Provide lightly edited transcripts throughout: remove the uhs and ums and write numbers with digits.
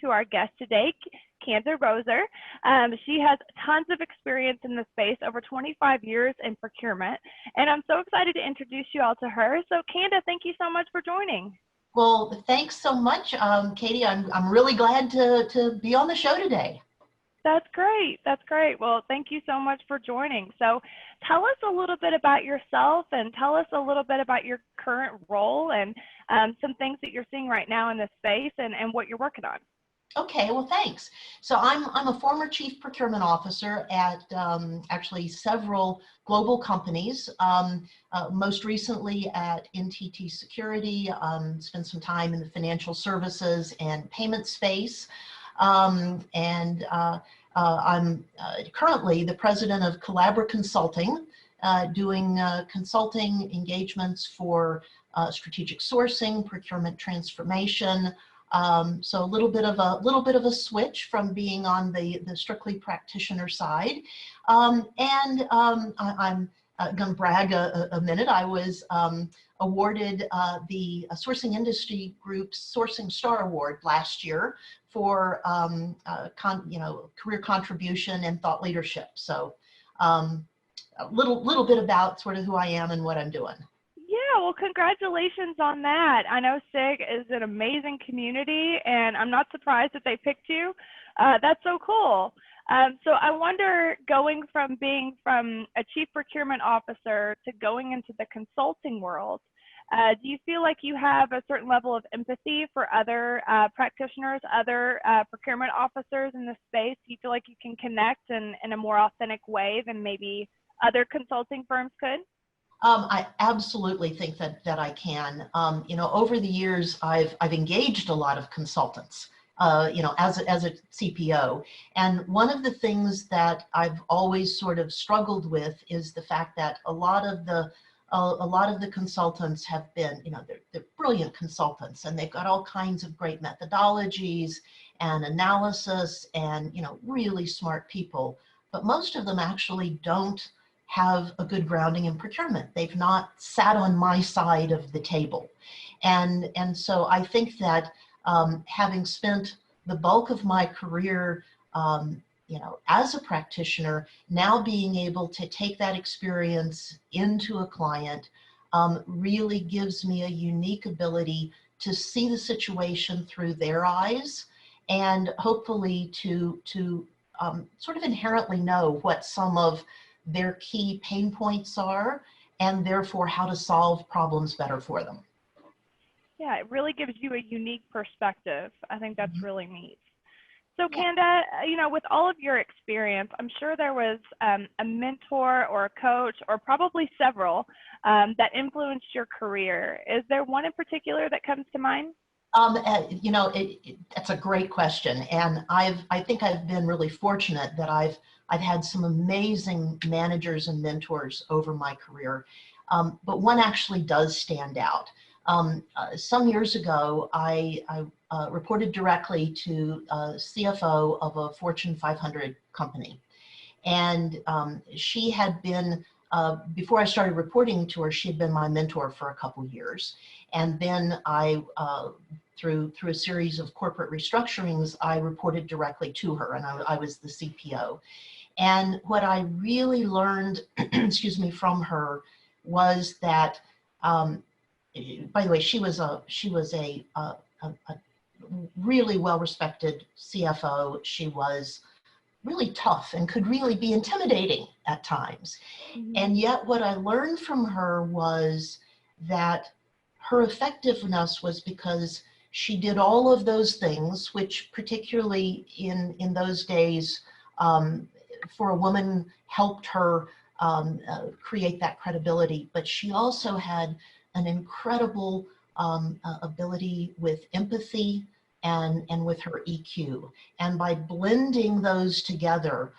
to our guest today, Canda Rozier. She has tons of experience in the space, over 25 years in procurement, and I'm so excited to introduce you all to her. So Canda, thank you so much for joining. Well, thanks so much, Katie. I'm really glad to be on the show today. That's great. That's great. Well, thank you so much for joining. So tell us a little bit about yourself and tell us a little bit about your current role and some things that you're seeing right now in this space and what you're working on. Okay, well, thanks. So I'm a former chief procurement officer at actually several global companies. Most recently at NTT Security, spent some time in the financial services and payment space. I'm currently the president of Collabra Consulting, doing consulting engagements for strategic sourcing, procurement transformation. So a little bit of a switch from being on the strictly practitioner side. I'm going to brag a minute. I was awarded the Sourcing Industry Group's Sourcing Star Award last year for career contribution and thought leadership. So a little bit about sort of who I am and what I'm doing. Yeah, well, congratulations on that. I know SIG is an amazing community, and I'm not surprised that they picked you. That's so cool. So I wonder, going from being a chief procurement officer to going into the consulting world, do you feel like you have a certain level of empathy for other practitioners, other procurement officers in this space? Do you feel like you can connect in a more authentic way than maybe other consulting firms could? I absolutely think that I can. Over the years, I've engaged a lot of consultants, as a CPO. And one of the things that I've always sort of struggled with is the fact that a lot of the consultants have been, they're brilliant consultants, and they've got all kinds of great methodologies and analysis and, really smart people. But most of them actually don't have a good grounding in procurement. They've not sat on my side of the table. And so I think that having spent the bulk of my career, as a practitioner, now being able to take that experience into a client really gives me a unique ability to see the situation through their eyes and hopefully to sort of inherently know what some of their key pain points are, and therefore how to solve problems better for them. Yeah, it really gives you a unique perspective. I think that's really neat. So Canda, with all of your experience, I'm sure there was a mentor or a coach, or probably several, that influenced your career. Is there one in particular that comes to mind? That's a great question, and I think I've been really fortunate that I've had some amazing managers and mentors over my career, but one actually does stand out. Some years ago, I reported directly to CFO of a Fortune 500 company, and she had been, before I started reporting to her, she had been my mentor for a couple years. And then through a series of corporate restructurings, I reported directly to her, and I was the CPO. And what I really learned, excuse me, from her was that, by the way, she was a really well-respected CFO. She was really tough and could really be intimidating at times. Mm-hmm. And yet what I learned from her was that her effectiveness was because she did all of those things, which particularly in those days, for a woman, helped her create that credibility. But she also had an incredible ability with empathy and with her EQ. And by blending those together,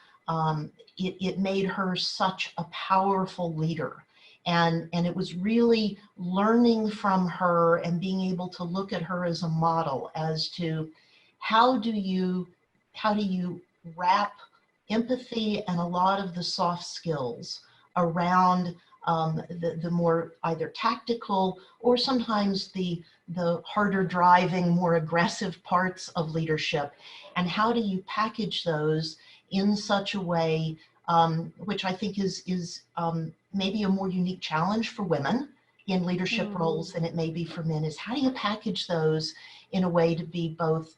it made her such a powerful leader. And it was really learning from her and being able to look at her as a model as to how do you wrap empathy and a lot of the soft skills around the more either tactical or sometimes the harder driving, more aggressive parts of leadership, and how do you package those in such a way, which I think is maybe a more unique challenge for women in leadership roles than it may be for men, is how do you package those in a way to be both